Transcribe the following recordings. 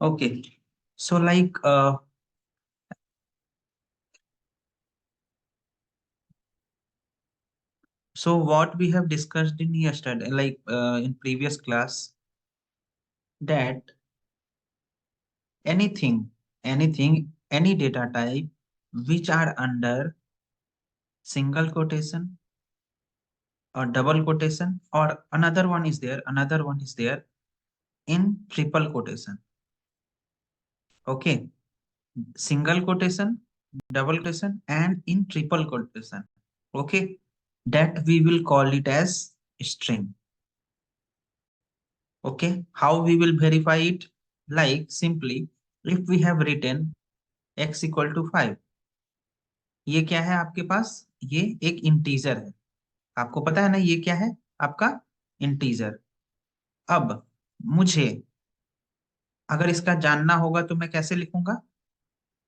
Okay, so like so what we have discussed in yesterday, like in previous class, that anything, any data type which are under single quotation or double quotation, or another one is there in triple quotation. Okay, single quotation, double quotation, and in triple quotation. Okay, that we will call it as string. Okay, how we will verify it? Like simply, if we have written x equal to 5, ये क्या है आपके पास? ये एक integer है, आपको पता है ना ये क्या है आपका? इंटीजर। अब मुझे अगर इसका जानना होगा तो मैं कैसे लिखूंगा?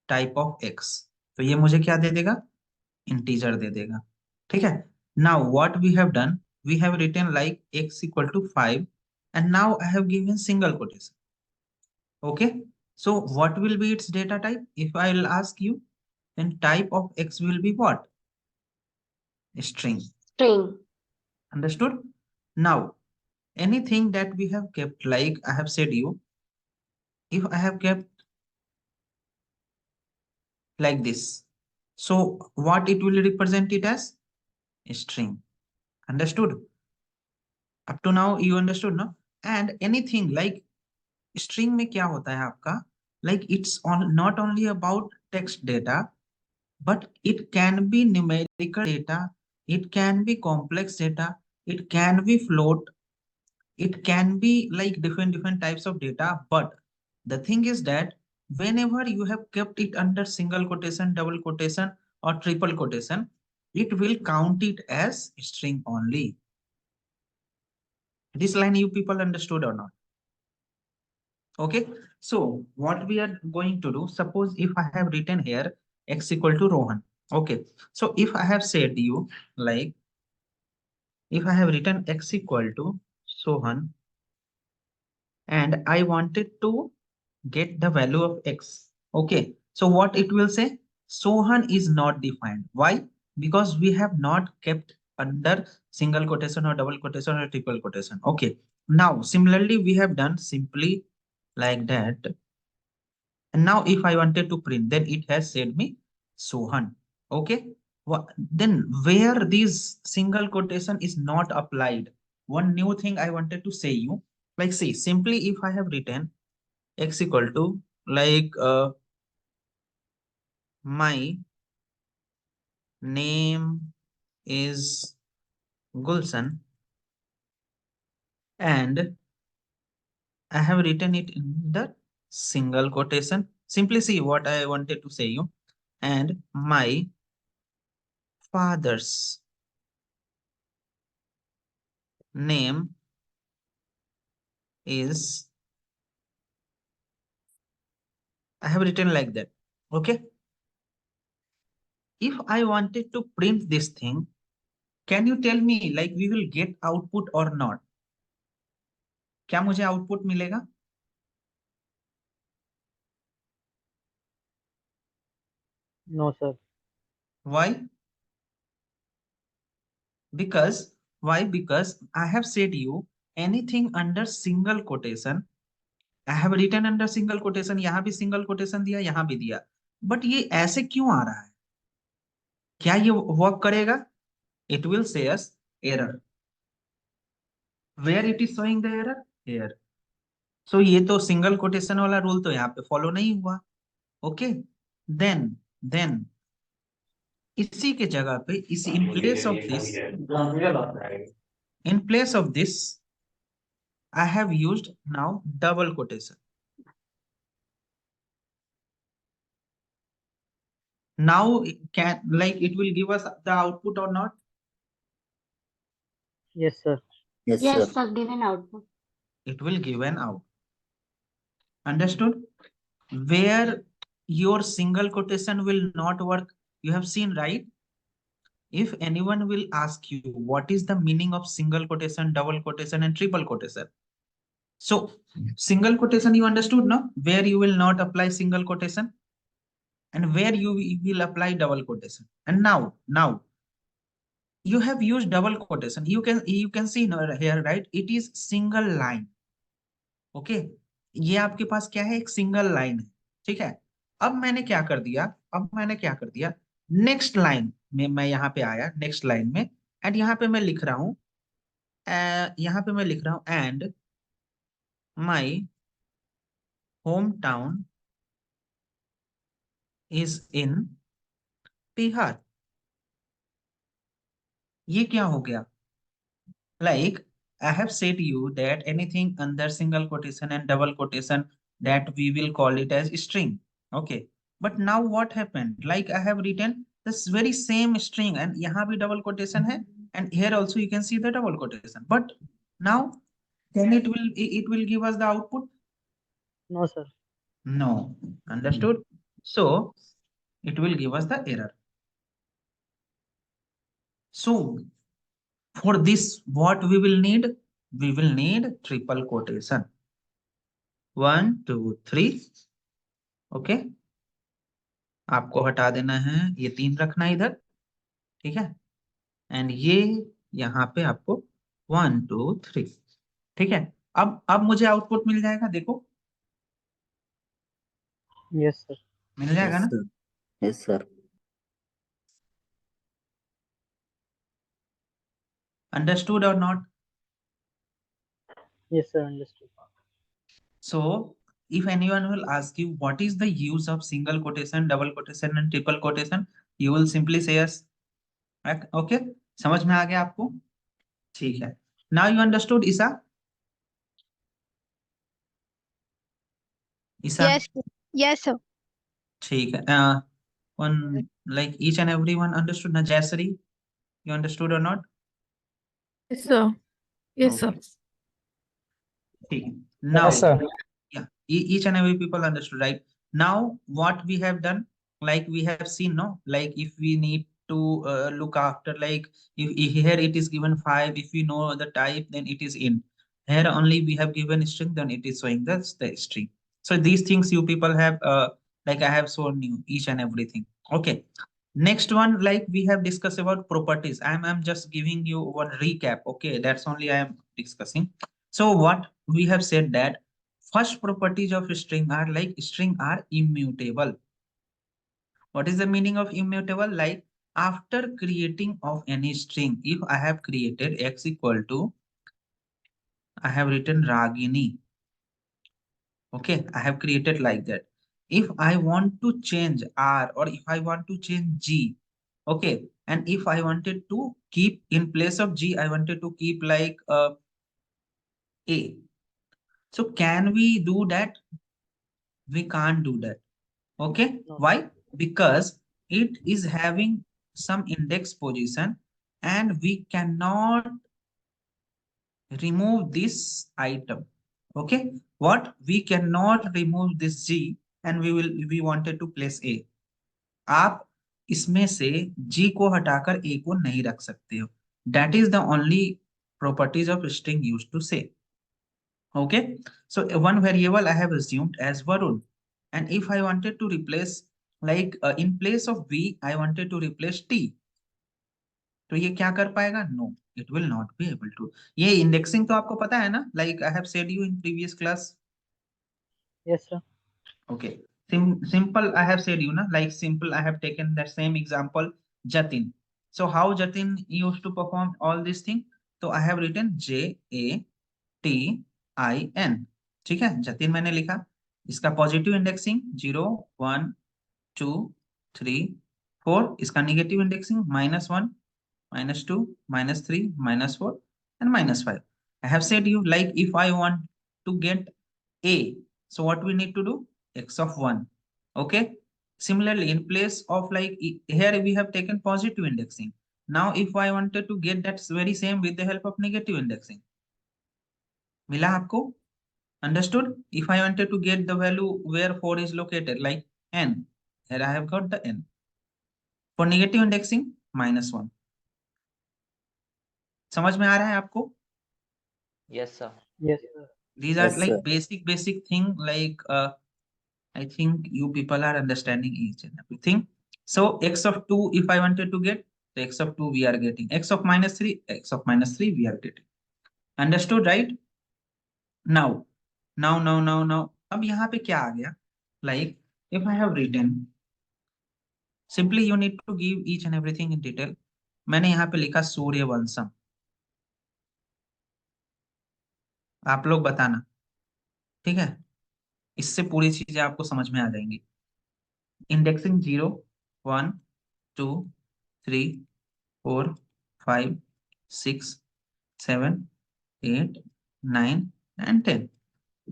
Type of x. तो ये मुझे क्या दे देगा? इंटीजर दे देगा। ठीक है। Now what we have done, we have written like x equal to 5 and now I have given single quotation. Okay, so what will be its data type? If I will ask you, then type of x will be what? String. String. Understood? Now anything that we have kept, like I have said you, if I have kept like this, so what it will represent it as? String. Understood? Up to now you understood, no? And anything like string में क्या होता है आपका? Like it's on not only about text data, but it can be numerical data, it can be complex data, it can be float, it can be like different types of data. But the thing is that whenever you have kept it under single quotation, double quotation, or triple quotation, it will count it as string only. This line you people understood or not? Okay, so what we are going to do, suppose if I have written here x equal to Rohan. Okay, so if I have said you like, if I have written x equal to Sohan and I wanted to get the value of x. Okay, so what it will say? Sohan is not defined. Why? Because we have not kept under single quotation or double quotation or triple quotation. Okay, now similarly we have done simply like that. And now if I wanted to print, then it has said me Sohan. Okay. Then where this single quotation is not applied, one new thing I wanted to say you, like see, simply if I have written x equal to like my name is Gulshan and I have written it in the single quotation. Simply see what I wanted to say you. And my father's name is, I have written like that. Okay. If I wanted to print this thing, can you tell me like we will get output or not? क्या मुझे output मिलेगा? No, sir. Why? Because why? Because I have said you anything under single quotation. I have written under single quotation. यहाँ भी single quotation दिया, यहाँ भी दिया. But ये ऐसे क्यों आ रहा है? क्या ये work करेगा? It will say us error. Where it is showing the error? Here. So ये तो single quotation वाला rule तो यहाँ पे follow नहीं हुआ. Okay. Then इसी के जगह पे इस in place of this I have used now double quotation. Now can like it will give us the output or not? Yes, sir. Yes, sir, given output. It will give an out. Understood? Where your single quotation will not work, you have seen, right? If anyone will ask you what is the meaning of single quotation, double quotation, and triple quotation, So single quotation you understood, no? Where you will not apply single quotation and where you will apply double quotation. And now you have used double quotation. You can see here, right? It is single line. Okay, ये आपके पास क्या है? एक single line है, ठीक है। अब मैंने क्या कर दिया नेक्स्ट लाइन में मैं यहाँ पे आया, नेक्स्ट लाइन में, एंड यहाँ पे मैं लिख रहा हूँ and my home town is in Bihar. ये क्या हो गया? Like I have said you that anything under single quotation and double quotation, that we will call it as string. Okay. But now what happened? Like I have written this very same string and यहाँ भी double quotation है and here also you can see the double quotation. But now then it will give us the output? No, sir. No. Understood? So it will give us the error. So for this, what we will need? We will need triple quotation. 1 2 3. Okay, आपको हटा देना है, ये 3 रखना है इधर, ठीक है। एंड ये यहाँ पे आपको 1 2 3, ठीक है। अब मुझे आउटपुट मिल जाएगा, देखो Yes, sir. मिल जाएगा Yes, ना? sir. Yes, sir. अंडरस्टूड और not? Yes, sir. Understood. So if anyone will ask you what is the use of single quotation, double quotation and triple quotation, you will simply say yes. Okay, समझ में आ गया आपको? ठीक है। Now you understood, Isa? Isa? Yes, yes, sir. ठीक है। one like each and everyone understood na? Jayasri, you understood or not? Yes, sir. Yes, sir. Okay. ठीक है। Now Yes, sir. yeah, each and every people understood, right? Now what we have done, like we have seen, no, like if we need to look after, like if here it is given 5, if we know the type, then it is in. Here only we have given string, then it is showing the string. So these things you people have like I have shown you each and everything. Okay, next one, like we have discussed about properties. I'm just giving you one recap. Okay, that's only I am discussing. So what we have said that first properties of string are like string are immutable. What is the meaning of immutable? Like after creating of any string, if I have created x equal to, I have written Ragini. Okay, I have created like that. If I want to change R or if I want to change G, okay, and if I wanted to keep in place of G, I wanted to keep like A. So can we do that? We can't do that. Okay, No. why? Because it is having some index position and we cannot remove this item. Okay, what? We cannot remove this G and we wanted to place A. आप इसमें से G को हटाकर A को नहीं रख सकते हो. That is the only properties of string used to say. Okay, so one variable I have assumed as Varun, and if I wanted to replace, like in place of V, I wanted to replace T, तो ये क्या कर पाएगा? No, it will not be able to. ये indexing तो आपको पता है ना? Like I have said you in previous class. Yes, sir. Okay, simple I have said you na, like simple I have taken that same example, Jatin. So how Jatin used to perform all these things? So I have written JATIN. ठीक है, जतिन मैंने लिखा, इसका positive indexing 0 1 2 3 4, इसका negative indexing -1 -2 -3 -4 and -5. I have said you, like if I want to get A, so what we need to do? X of 1. Okay, similarly in place of like here we have taken positive indexing. Now if I wanted to get that very same with the help of negative indexing, मिला आपको? Understood? If I wanted to get the value where 4 is located, like n, here I have got the n. For negative indexing, -1. समझ में आ रहा है आपको? Yes, sir. Yes, sir. These are Yes, like sir. basic thing, like I think you people are understanding each and everything. So x of 2, if I wanted to get, the x of 2 we are getting, x of minus 3, x of minus 3 we are getting. Understood, right? Now, now, अब यहाँ पे क्या आ गया? Like, if I have written, simply you need to give each and everything in detail. मैंने यहाँ पे लिखा सूर्यवंशम, आप लोग बताना, ठीक है? इससे पूरी चीजें आपको समझ में आ जाएंगी. Indexing 0, 1, 2, 3, 4, 5, 6, 7, 8, 9 and 10.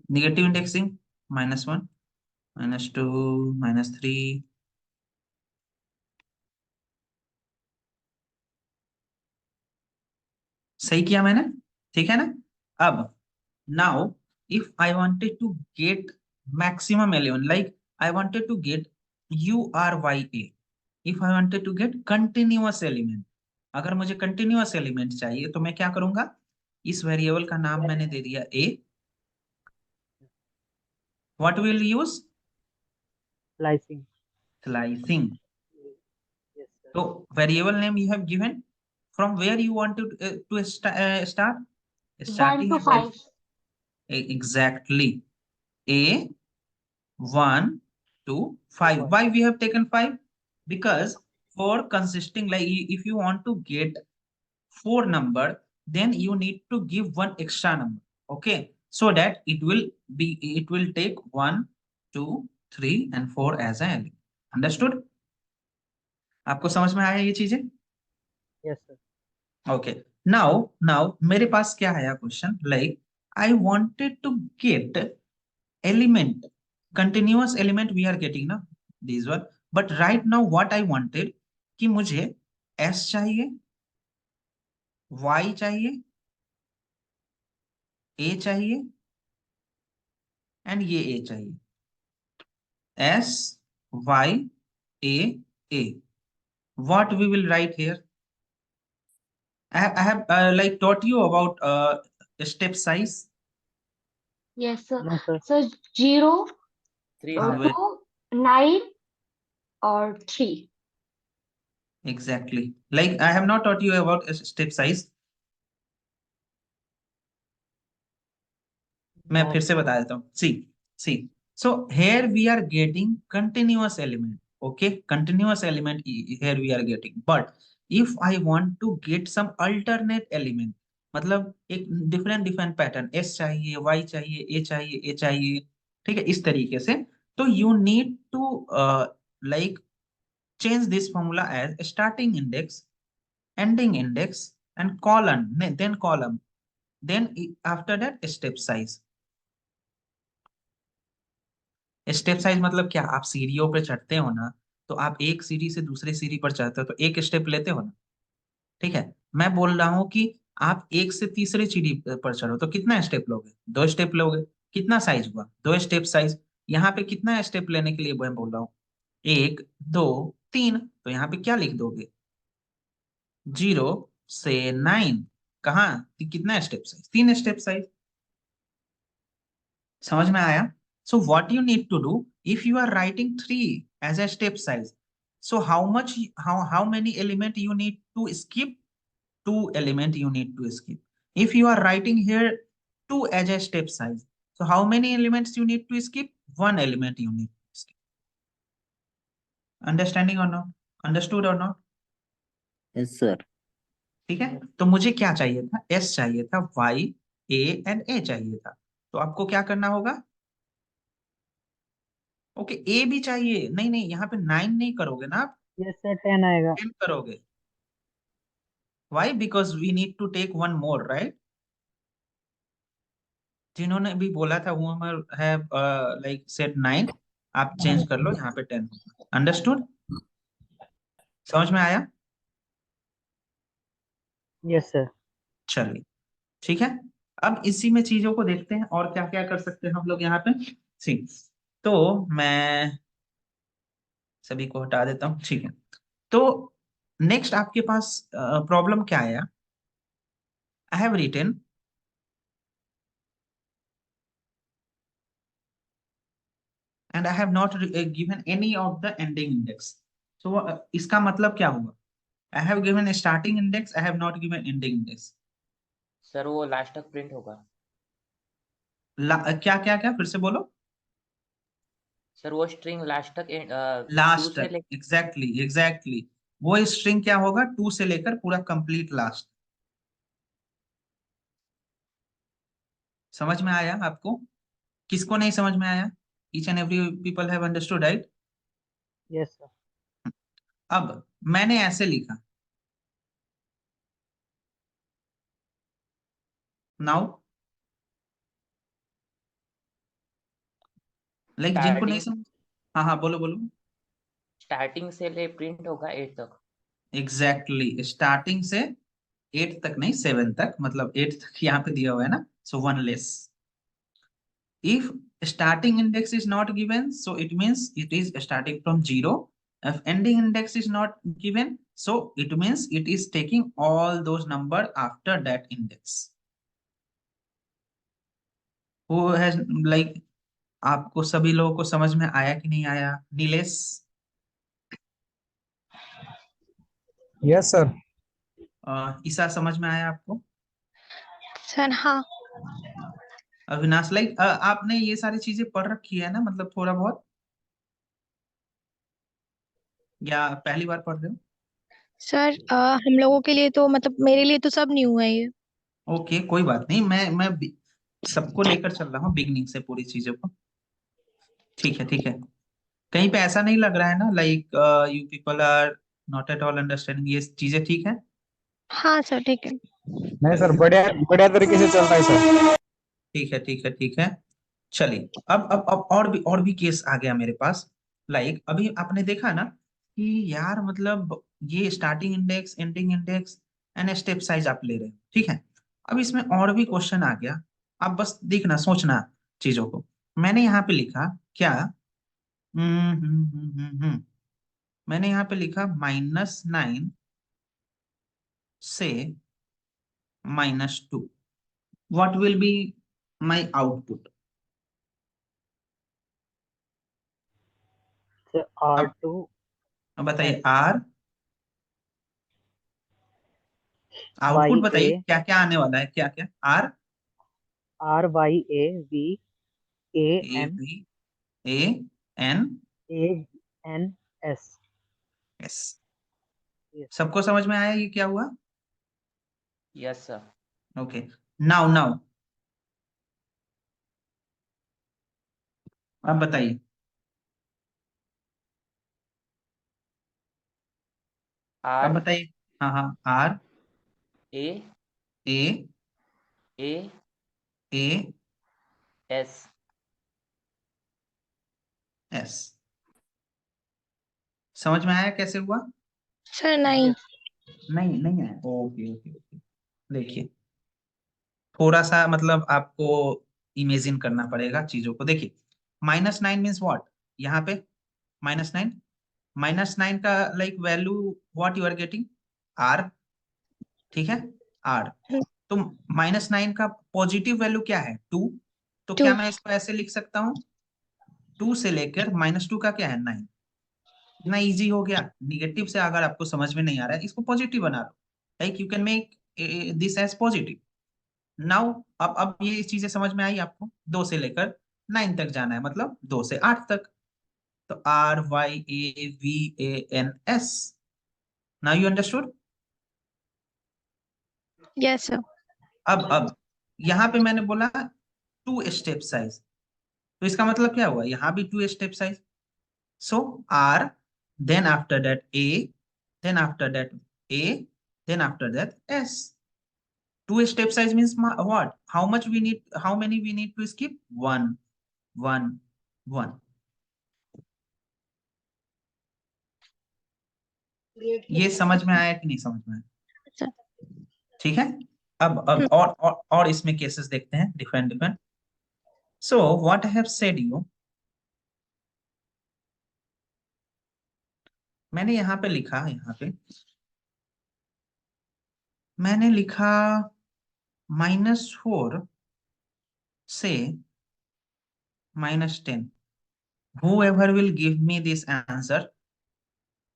Negative indexing -1, -2, -3. सही किया मैंने, ठीक है ना? अब now if I wanted to get maximum element, like I wanted to get URYA, if I wanted to get continuous element, अगर मुझे continuous element चाहिए तो मैं क्या करूंगा? इस वेरिएबल का नाम मैंने दे दिया a. What will use? Slicing. Slicing. Yes, sir. So variable name you have given. From where you want to start? 1 Starting to is like 5. exactly a 1 to 5. Five. Why we have taken 5? Because for consisting, like if you want to get 4 number, then you need to give one extra number, okay, so that it will take 1, 2, 3 and 4 as an element. Understood? आपको समझ में आया ये चीजें? Yes, sir. Okay. Now मेरे पास क्या है question, like I wanted to get element, continuous element we are getting ना, these one, but right now what I wanted कि मुझे s चाहिए, y चाहिए, a चाहिए and ये a चाहिए. s, y, a. What we will write here? I have like taught you about step size. Yes, sir. No, sir. So 0, 3, हाँ, sir. 2, 9 or 3. Exactly. Like I have not taught you about step size. मैं No, फिर से बता देता हूँ. See. So here we are getting continuous element. Okay, continuous element here we are getting. But if I want to get some alternate element, मतलब एक different pattern, S चाहिए, Y चाहिए, A चाहिए, ठीक है, इस तरीके से, तो you need to like change this formula as starting index, ending index and column, then column, then after that step size. Step size मतलब क्या? आप सीढ़ियों पे चढ़ते हो ना, तो आप एक सीढ़ी से दूसरे सीढ़ी पर चढ़ते हो तो एक स्टेप लेते हो ना, ठीक है? मैं बोल रहा हूँ कि आप एक से तीसरे सीढ़ी पर चढ़ो तो कितना स्टेप लोगे? 2 स्टेप लोगे. कितना साइज हुआ? 2 स्टेप साइज. यहाँ पे कितना स्टेप लेने के लिए मैं बोल रहा हूँ? 1, 2, 3. तो यहाँ पे क्या लिख दोगे? 0 से 9. कहाँ? कितना स्टेप साइज? 3 step size. समझ में आया? So what you need to do, if you are writing 3 as a step size, so how many element you need to skip? 2 element you need to skip. If you are writing here 2 as a step size, so how many elements you need to skip? 1 element you need to skip. Understanding or not? Understood or not? Yes, sir. ठीक है, तो मुझे क्या चाहिए था? S चाहिए था, Y, A and A चाहिए था. तो आपको क्या करना होगा? ओके, ए भी चाहिए. नहीं, यहाँ पे 9 नहीं करोगे ना आप, yes, sir. 10 आएगा. 10 करोगे. Why? Because we need to take one more, right? जिन्होंने भी बोला था whoever have like said 9, आप चेंज कर लो, यहाँ पे 10 होगा. अंडरस्टूड? समझ में आया? Yes, sir. चलिए, ठीक है. अब इसी में चीजों को देखते हैं और क्या क्या कर सकते हैं हम लोग यहाँ पे. सी, तो मैं सभी को हटा देता हूँ, ठीक है. तो नेक्स्ट आपके पास प्रॉब्लम क्या आया? I have written and I have not given any of the ending index. So इसका मतलब क्या हुआ? I have given a starting index, I have not given ending index. Sir वो लास्ट तक प्रिंट होगा। क्या क्या क्या फिर से बोलो। सर वो स्ट्रिंग लास्ट तक टू लास्ट से तक, एग्जैक्टली वो स्ट्रिंग क्या होगा, 2 से लेकर पूरा कंप्लीट लास्ट। समझ में आया आपको? किसको नहीं समझ में आया? Each and every people have understood, right? yes sir, अब मैंने ऐसे लिखा, नाउ लाइक जिनको नहीं स्टार्टिंग समझ, हाँ हाँ बोलो बोलो। स्टार्टिंग से ले प्रिंट होगा 8 तक। एग्जैक्टली स्टार्टिंग से 8 तक नहीं, 7 तक, मतलब 8 तक यहाँ पे दिया हुआ है ना, so one less. If starting index is not given, so it means it is starting from 0. If ending index is not given, so it means it is taking all those number after that index. Who has like, आपको सभी लोगों को समझ में आया कि नहीं आया? Nilesh, yes sir. ईसा समझ में आया आपको? सर हाँ। अविनाश, लाइक आपने ये सारी चीजें पढ़ रखी है ना, मतलब थोड़ा बहुत, या पहली बार पढ़ रहे हो? सर हम लोगों के लिए तो मतलब मेरे लिए तो सब न्यू है ये। ओके कोई बात नहीं, मैं सबको लेकर चल रहा हूँ बिगनिंग से पूरी चीजों को। ठीक है ठीक है। कहीं पे ऐसा नहीं लग रहा है ना, like you people are not at all understanding, ये चीजें ठीक है? हाँ सर ठीक है। नहीं सर, बढ़िया बढ़िया तरीके से चल रहा है सर। ठीक है ठीक है ठीक है। चलिए अब और भी केस आ गया मेरे पास। लाइक अभी आपने देखा ना कि यार मतलब ये starting index, ending index and step size आप ले रहे हैं, ठीक है। अब इसमें और भी क्वेश्चन आ गया, आप बस देखना सोचना चीजों को। मैंने यहाँ पे लिखा क्या, मैंने यहाँ पे लिखा -9 से -2, what will be my output? sir अब R2 बताइए, N आर आउटपुट Y बताइए A क्या क्या आने वाला है, क्या क्या R R Y A V A A N B A N A N S, S. yes सबको समझ में आया ये क्या हुआ? Yes sir. Okay, now now अब बताइए। अब आर बताइए, हाँ हाँ, R A A A A S. S. समझ में आया कैसे हुआ? सर नहीं। yes नहीं नहीं आया, ओके ओके ओके। देखिए थोड़ा सा मतलब आपको इमेजिन करना पड़ेगा चीजों को। देखिए -9 मीन्स व्हाट, यहाँ पे -9, -9 का like value what you are getting, R, ठीक है, आर। तो -9 का पॉजिटिव वैल्यू क्या है, 2। तो 2। क्या मैं इसको ऐसे लिख सकता हूँ, 2 से लेकर -2 का क्या है, 9। इतना इजी हो गया। निगेटिव से अगर आपको समझ में नहीं आ रहा है, इसको पॉजिटिव बना लो, like you can make this as positive. Now अब ये चीजें समझ में आई आपको? 2 से लेकर 9 तक जाना है, मतलब 2 से 8 तक। तो RYAVANS, now you understood? Yes sir. अब यहाँ पे मैंने बोला 2 स्टेप साइज, तो इसका मतलब क्या हुआ, यहाँ भी 2 step size. So R, then after that A, then after that A, then after that S. 2 step size means what? How much we need? How many we need to skip? 1, 1, 1. ये समझ में आया कि नहीं समझ में आया? सर ठीक है। अब और इसमें केसेस देखते हैं different different. So what I have said you, मैंने यहाँ पे लिखा, यहाँ पे मैंने लिखा -4 से -10, whoever will give me this answer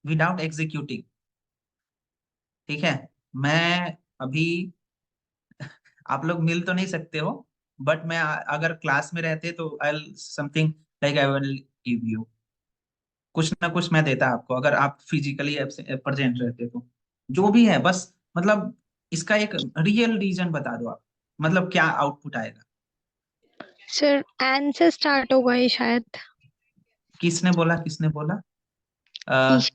without executing, ठीक है, मैं अभी, आप लोग मिल तो नहीं सकते हो, बट मैं अगर क्लास में रहते तो आई something like I will give you, कुछ ना कुछ मैं देता आपको अगर आप फिजिकली प्रेजेंट रहते तो, जो भी है बस, मतलब इसका एक रियल रीजन बता दो आप, मतलब क्या आउटपुट आएगा। सर एन से स्टार्ट होगा ये शायद। किसने बोला, किसने बोला? ईश-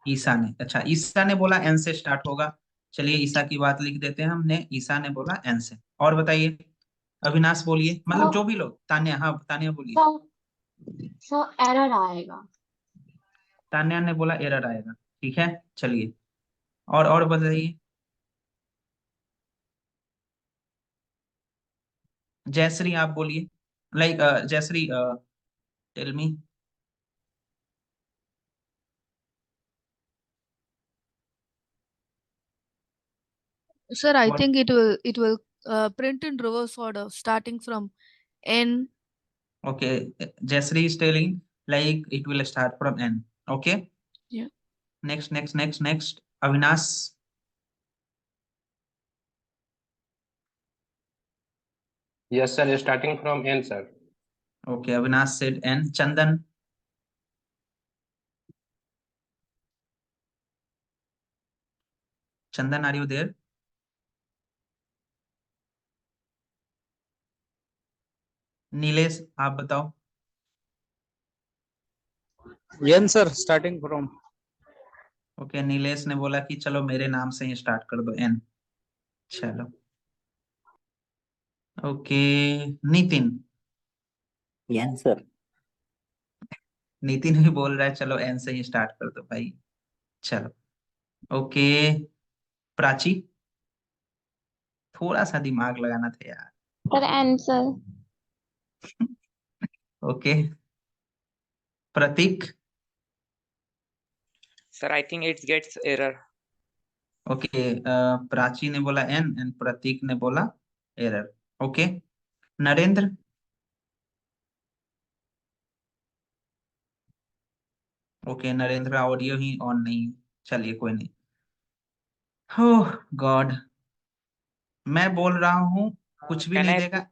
ईसा ने, अच्छा ईसा ने बोला एन से स्टार्ट होगा, चलिए ईसा की बात लिख देते हैं हमने, ईसा ने बोला एन से। और बताइए, अविनाश बोलिए, मतलब जो भी लोग, तान्या, हाँ तान्या बोलिए। सर एरर आएगा। तान्या ने बोला एरर आएगा, ठीक है चलिए, और बताइए। जयश्री आप बोलिए, like Jayshree tell me. Sir, I What? think it will print in reverse order, starting from N. Okay, Jayashree is telling like it will start from N. Okay. Yeah. Next. Avinash. Yes, sir. Starting from N, sir. Okay, Avinash said N. Chandan. Chandan, are you there? Nilesh आप बताओ। N sir, starting from. Okay, Nilesh ने बोला कि चलो मेरे नाम से ही start कर दो एन। चलो okay, Nitin. N sir. Nitin भी बोल रहा है चलो एन से ही स्टार्ट कर दो भाई। चलो ओके, प्राची, थोड़ा सा दिमाग लगाना था यार। Sir answer. Okay, Prateek. Sir, I think it gets error. Okay, Prachi ने बोला एन एंड प्रतीक ने बोला error. Okay, Narendra. Okay, Narendra का ऑडियो ही ऑन नहीं है, चलिए कोई नहीं। ओह गॉड, मैं बोल रहा हूँ कुछ भी Can नहीं I देगा,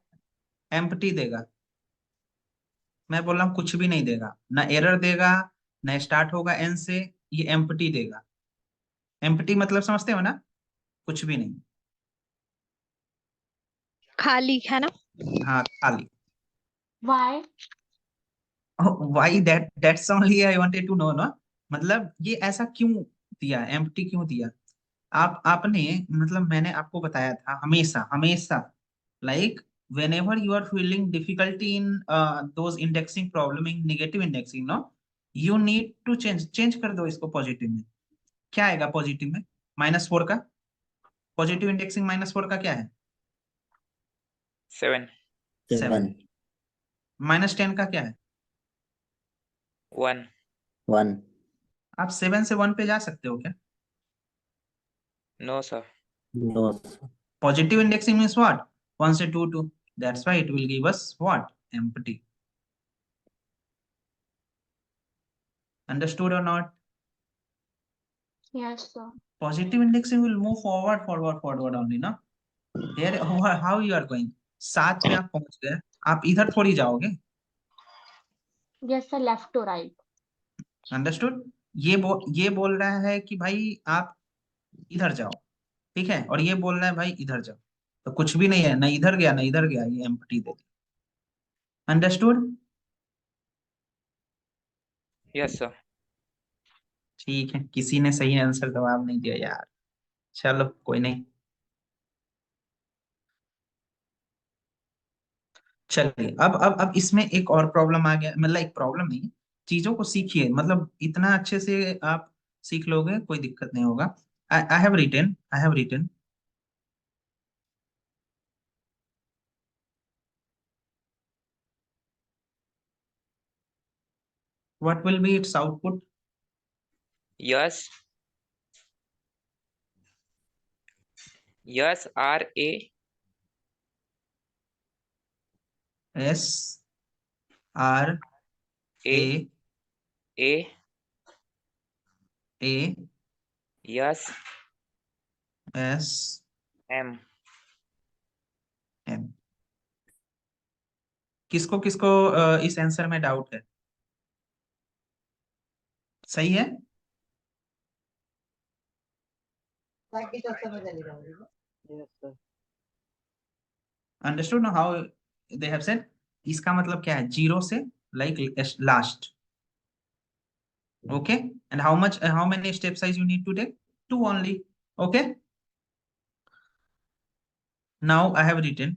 एम्प्टी देगा। मैं बोल रहा हूँ कुछ भी नहीं देगा, ना एरर देगा, ना स्टार्ट होगा एन से, ये एम्प्टी देगा। एम्प्टी मतलब समझते हो ना, कुछ भी नहीं। खाली है ना। हाँ खाली। Y. Why that's only I wanted to know ना, मतलब ये ऐसा क्यों दिया, एम्प्टी क्यों दिया। आपने, मतलब मैंने आपको बताया था हमेशा हमेशा, like whenever you are feeling difficulty in those indexing problem in negative indexing, no, you need to change कर दो इसको पॉजिटिव में। क्या आएगा पॉजिटिव में? -4 का पॉजिटिव इंडेक्सिंग, -4 का क्या है? 7, 7। 7 -10 का क्या है? 1? 1 आप 7 से 1 पे जा सकते हो क्या? No, sir. No Positive indexing means what? 1 से 2 2, that's why it will give us what? Empty. Understood or not? Yes sir. Positive indexing will move forward only, ना? Here how you are going? 7 पे आप पहुंच गए, आप इधर थोड़ी जाओगे। Yes sir, left to right. Understood? ये बोल रहा है कि भाई आप इधर जाओ, ठीक है, और ये बोल रहा है भाई इधर जाओ, तो कुछ भी नहीं है, ना इधर गया ना इधर गया, ये एम्प्टी दे दिया। अंडरस्टूड? Yes, sir. ठीक है, किसी ने सही आंसर जवाब नहीं दिया यार, चलो कोई नहीं। चलिए अब इसमें एक और प्रॉब्लम आ गया, मतलब एक प्रॉब्लम नहीं, चीजों को सीखिए, मतलब इतना अच्छे से आप सीख लोगे, कोई दिक्कत नहीं होगा। I have written what will be its output. Yes. Yes, RA. S R A A A S S M M। किसको किसको इस आंसर में डाउट है? सही है? Yes, sir. Understood know how they have said? इसका मतलब क्या है? जीरो से like last. Okay, and how many step size you need to take? Two only. Okay, now I have written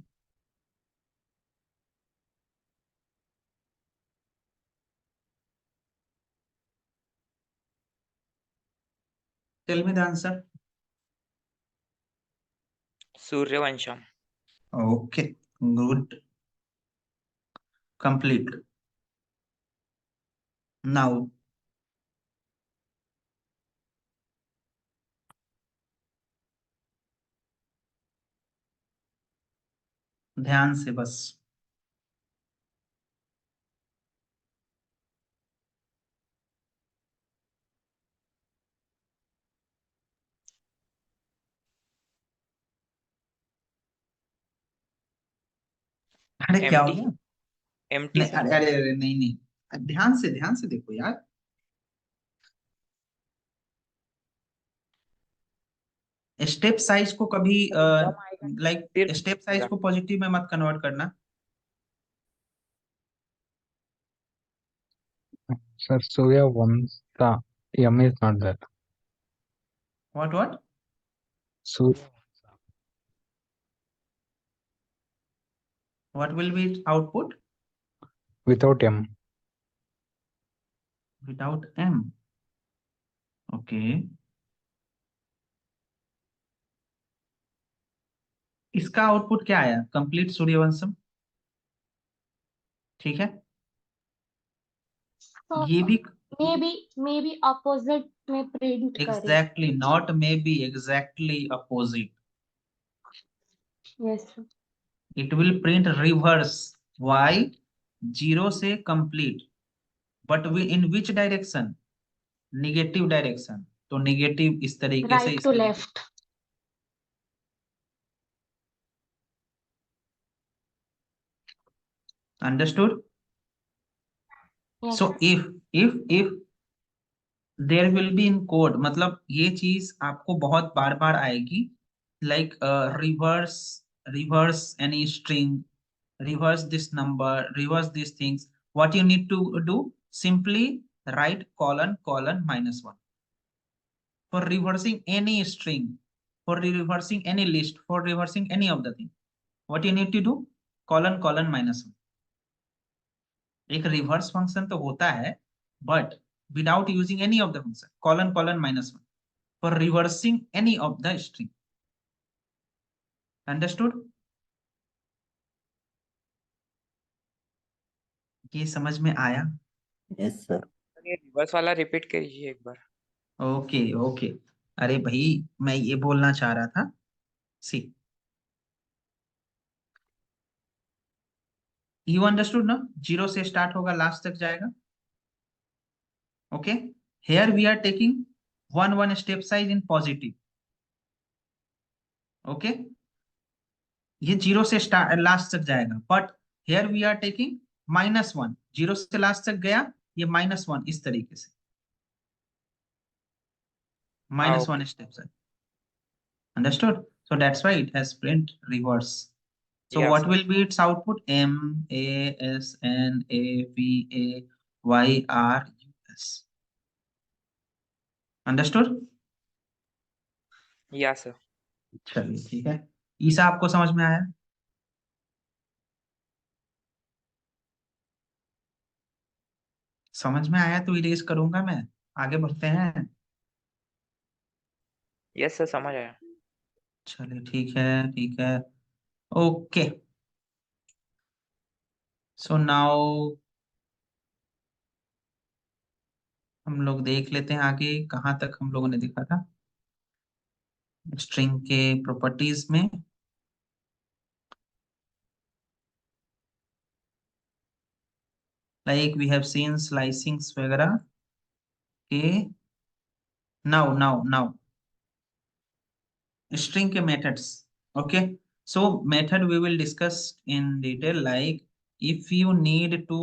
tell me the answer. Suryavansham. Okay, good, complete. Now ध्यान से बस अरे क्या हो MT गया? MT नहीं, sir. अरे अरे अरे, नहीं नहीं, ध्यान से देखो यार। स्टेप साइज को कभी एकदम आएगा लाइक फिर स्टेप साइज को पॉजिटिव में मत कन्वर्ट करना। Sir, Surya once the M is not there. What? Surya What will be its output? without M. Without M. Okay. इसका आउटपुट क्या आया? कंप्लीट सूर्यवंशम। ठीक है, So ये भी maybe opposite में print करे. exactly not maybe, exactly opposite. Yes, sir. It will print reverse. Why? Zero से complete, but we in which direction? Negative direction. तो negative इस तरीके से, Right इस to तरीके। left. Understood? Yes. So if there will be in code, मतलब ये चीज आपको बहुत बार बार आएगी, like reverse any string, reverse this number, reverse these things. What you need to do? Simply write colon -1 for reversing any string, for reversing any list, for reversing any of the thing. What you need to do? colon -1। एक reverse function तो होता है, but without using any of the function, colon -1 for reversing any of the string. Understood? ये समझ में आया? Yes, sir. ये reverse वाला रिपीट कीजिए एक बार. ओके, अरे भाई मैं ये बोलना चाह रहा था। सी, यू अंडरस्टूड ना? जीरो से स्टार्ट होगा, लास्ट तक जाएगा। Okay, here we are taking one step size in positive. Okay, ये जीरो से स्टार्ट लास्ट तक जाएगा, but here we are taking -1। Zero से लास्ट तक गया, ये -1 इस तरीके से, -1 step size. Understood? So that's why it has print reverse. So Yeah, what sir. will be its output? M A S N A V A Y R U S. Understood? Yeah, sir. चलिए ठीक है, ईसा आपको समझ में आया? समझ में आया तो इरेज करूंगा मैं। आगे बढ़ते हैं। Yes, sir. समझ आया. चलिए ठीक है। ओके, सो नाउ हम लोग देख लेते हैं आगे कहाँ तक हम लोगों ने देखा था स्ट्रिंग के प्रॉपर्टीज में। like we have seen slicings वगैरह. Okay. Now string के methods. Okay. So method we will discuss in detail, like if you need to